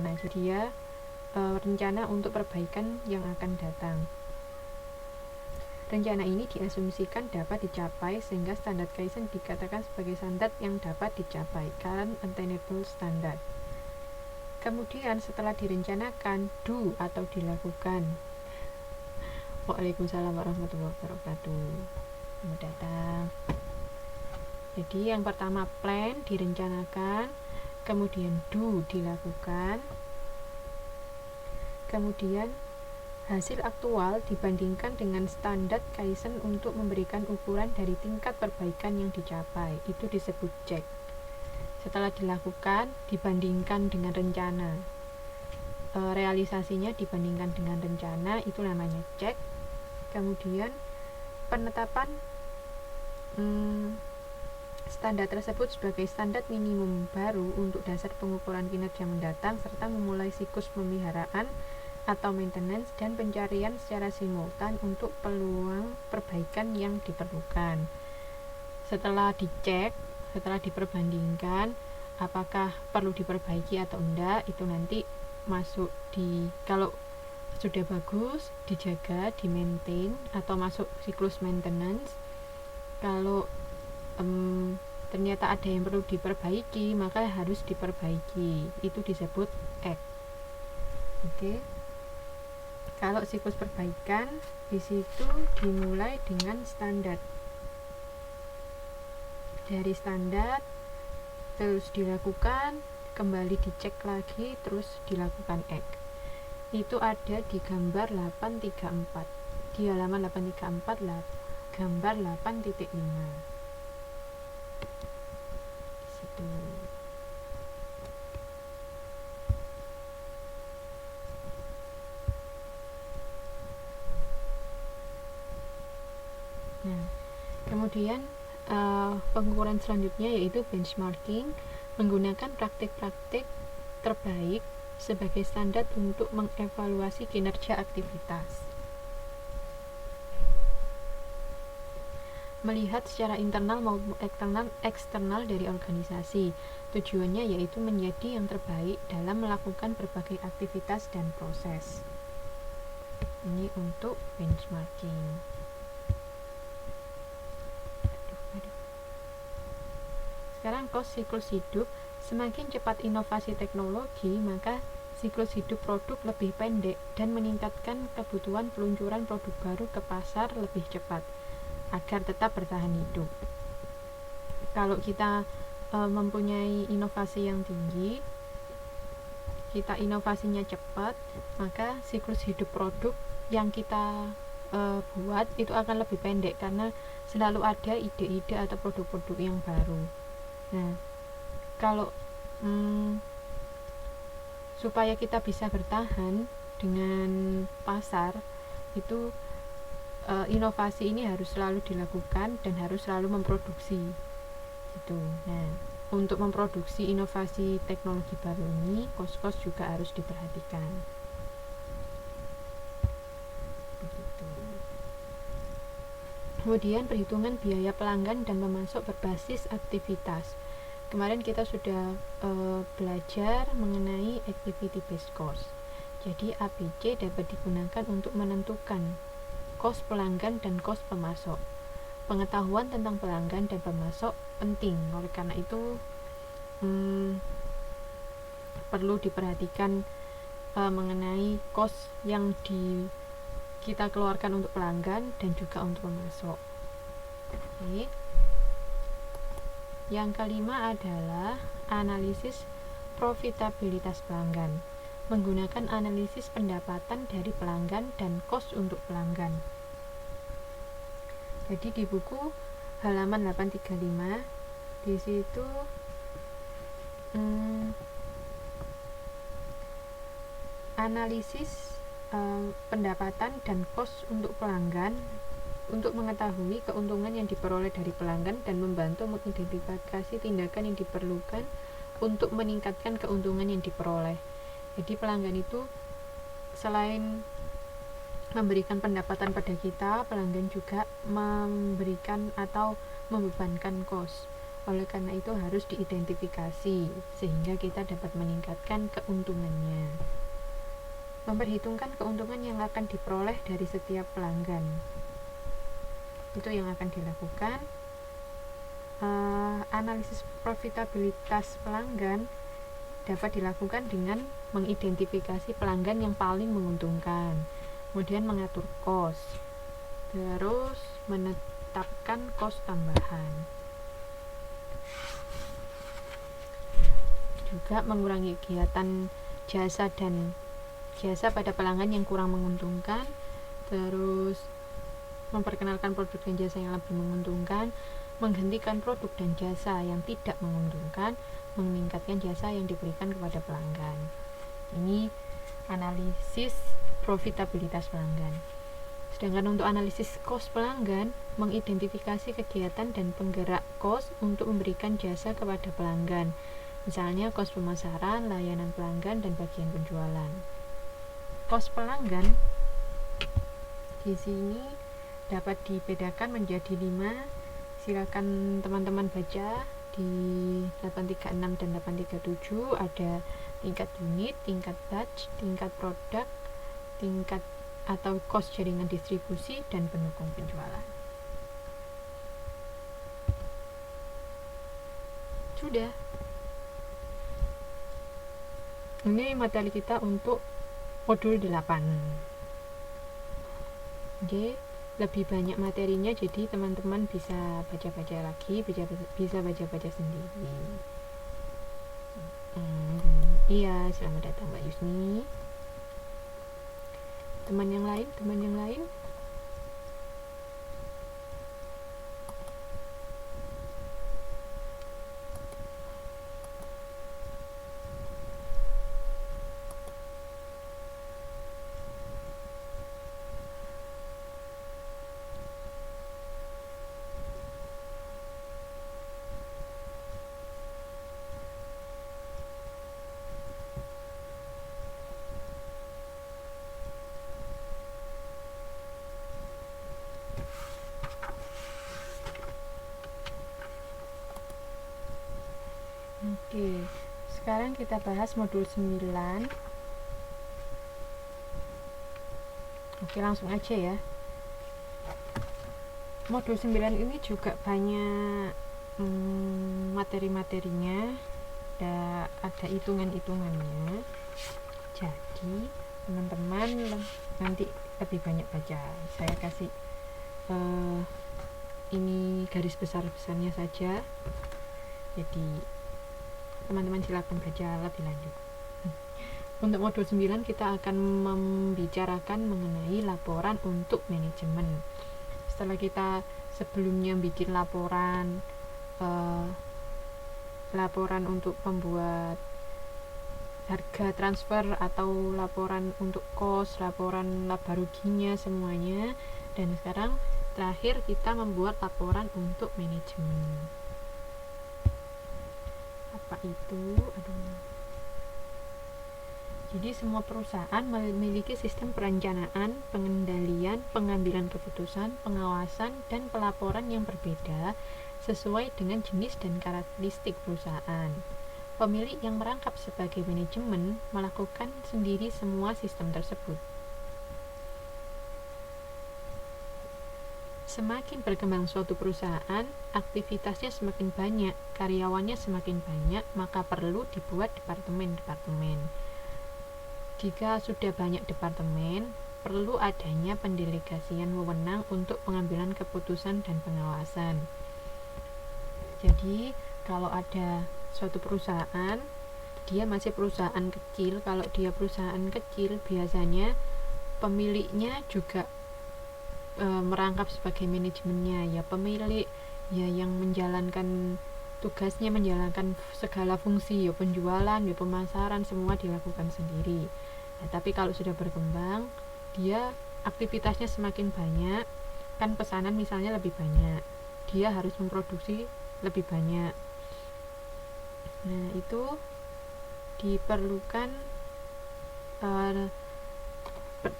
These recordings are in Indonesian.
rencana. Jadi dia rencana untuk perbaikan yang akan datang. Rencana ini diasumsikan dapat dicapai sehingga standar Kaizen dikatakan sebagai standar yang dapat dicapai, current attainable standard. Kemudian setelah direncanakan, do atau dilakukan. Waalaikumsalam warahmatullahi wabarakatuh. Selamat datang. Jadi yang pertama plan, direncanakan, kemudian do, dilakukan, kemudian hasil aktual dibandingkan dengan standar Kaizen untuk memberikan ukuran dari tingkat perbaikan yang dicapai. Itu disebut check. Setelah dilakukan, dibandingkan dengan rencana. Realisasinya dibandingkan dengan rencana, itu namanya check. Kemudian penetapan standar tersebut sebagai standar minimum baru untuk dasar pengukuran kinerja mendatang, serta memulai siklus pemeliharaan atau maintenance dan pencarian secara simultan untuk peluang perbaikan yang diperlukan. Setelah dicek, setelah diperbandingkan apakah perlu diperbaiki atau enggak, itu nanti masuk di, kalau sudah bagus, dijaga, di-maintain atau masuk siklus maintenance. Kalau ternyata ada yang perlu diperbaiki, maka harus diperbaiki. Itu disebut act. Oke. Kalau siklus perbaikan di situ dimulai dengan standar. Dari standar terus dilakukan, kembali dicek lagi, terus dilakukan act. Itu ada di gambar 834. Di halaman 834 lah, gambar 8.5. Di situ. Nah, kemudian pengukuran selanjutnya yaitu benchmarking, menggunakan praktik-praktik terbaik sebagai standar untuk mengevaluasi kinerja aktivitas. Melihat secara internal maupun eksternal dari organisasi. Tujuannya yaitu menjadi yang terbaik dalam melakukan berbagai aktivitas dan proses. Ini untuk benchmarking. Sekarang cost siklus hidup. Semakin cepat inovasi teknologi, maka siklus hidup produk lebih pendek dan meningkatkan kebutuhan peluncuran produk baru ke pasar lebih cepat agar tetap bertahan hidup. Kalau kita mempunyai inovasi yang tinggi, kita inovasinya cepat, maka siklus hidup produk yang kita buat itu akan lebih pendek karena selalu ada ide-ide atau produk-produk yang baru. Nah, kalau supaya kita bisa bertahan dengan pasar, itu inovasi ini harus selalu dilakukan dan harus selalu memproduksi gitu. Nah, untuk memproduksi inovasi teknologi baru ini, cost juga harus diperhatikan. Begitu. Kemudian perhitungan biaya pelanggan dan pemasok berbasis aktivitas. Kemarin kita sudah belajar mengenai activity based cost. Jadi ABC dapat digunakan untuk menentukan cost pelanggan dan cost pemasok. Pengetahuan tentang pelanggan dan pemasok penting. Oleh karena itu perlu diperhatikan mengenai cost yang kita keluarkan untuk pelanggan dan juga untuk pemasok. Oke. Yang kelima adalah analisis profitabilitas pelanggan, menggunakan analisis pendapatan dari pelanggan dan cost untuk pelanggan. Jadi di buku halaman 835 di situ analisis pendapatan dan cost untuk pelanggan untuk mengetahui keuntungan yang diperoleh dari pelanggan dan membantu mengidentifikasi tindakan yang diperlukan untuk meningkatkan keuntungan yang diperoleh. Jadi pelanggan itu selain memberikan pendapatan pada kita, pelanggan juga memberikan atau membebankan cost. Oleh karena itu harus diidentifikasi sehingga kita dapat meningkatkan keuntungannya. Memperhitungkan keuntungan yang akan diperoleh dari setiap pelanggan. Itu yang akan dilakukan. Analisis profitabilitas pelanggan dapat dilakukan dengan mengidentifikasi pelanggan yang paling menguntungkan, kemudian mengatur cost, terus menetapkan cost tambahan, juga mengurangi kegiatan jasa pada pelanggan yang kurang menguntungkan, terus memperkenalkan produk dan jasa yang lebih menguntungkan, menghentikan produk dan jasa yang tidak menguntungkan, meningkatkan jasa yang diberikan kepada pelanggan. Ini analisis profitabilitas pelanggan. Sedangkan untuk analisis cost pelanggan, mengidentifikasi kegiatan dan penggerak cost untuk memberikan jasa kepada pelanggan. Misalnya cost pemasaran, layanan pelanggan, dan bagian penjualan. Cost pelanggan di sini dapat dibedakan menjadi 5. Silakan teman-teman baca di 836 dan 837. Ada tingkat unit, tingkat batch, tingkat produk, tingkat atau cost jaringan distribusi, dan pendukung penjualan. Sudah. Ini materi kita untuk modul 8. Oke, lebih banyak materinya, jadi teman-teman bisa baca-baca lagi, bisa baca-baca sendiri. Iya, selamat datang Mbak Yusni. Teman yang lain. Oke, sekarang kita bahas modul 9. Oke, langsung aja ya. Modul 9 ini juga banyak materi-materinya, ada hitungan-hitungannya. Jadi teman-teman nanti lebih banyak baca. Saya kasih ini garis besar-besarnya saja. Jadi teman-teman silakan baca lebih lanjut. Untuk modul 9 kita akan membicarakan mengenai laporan untuk manajemen. Setelah kita sebelumnya bikin laporan untuk membuat harga transfer atau laporan untuk cost, laporan laba ruginya semuanya, dan sekarang terakhir kita membuat laporan untuk manajemen. Apa itu? Jadi semua perusahaan memiliki sistem perencanaan, pengendalian, pengambilan keputusan, pengawasan, dan pelaporan yang berbeda sesuai dengan jenis dan karakteristik perusahaan. Pemilik yang merangkap sebagai manajemen melakukan sendiri semua sistem tersebut. Semakin berkembang suatu perusahaan, aktivitasnya semakin banyak, karyawannya semakin banyak, maka perlu dibuat departemen-departemen. Jika sudah banyak departemen, perlu adanya pendelegasian wewenang untuk pengambilan keputusan dan pengawasan. Jadi, kalau ada suatu perusahaan, dia masih perusahaan kecil. Kalau dia perusahaan kecil, biasanya pemiliknya juga merangkap sebagai manajemennya, ya pemilik, ya yang menjalankan tugasnya, menjalankan segala fungsi, ya penjualan, ya pemasaran, semua dilakukan sendiri. Nah, tapi kalau sudah berkembang, dia aktivitasnya semakin banyak, kan pesanan misalnya lebih banyak, dia harus memproduksi lebih banyak. Nah, itu diperlukan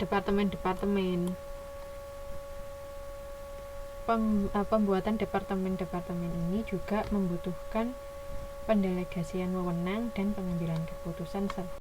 departemen-departemen. Pembuatan departemen-departemen ini juga membutuhkan pendelegasian wewenang dan pengambilan keputusan serta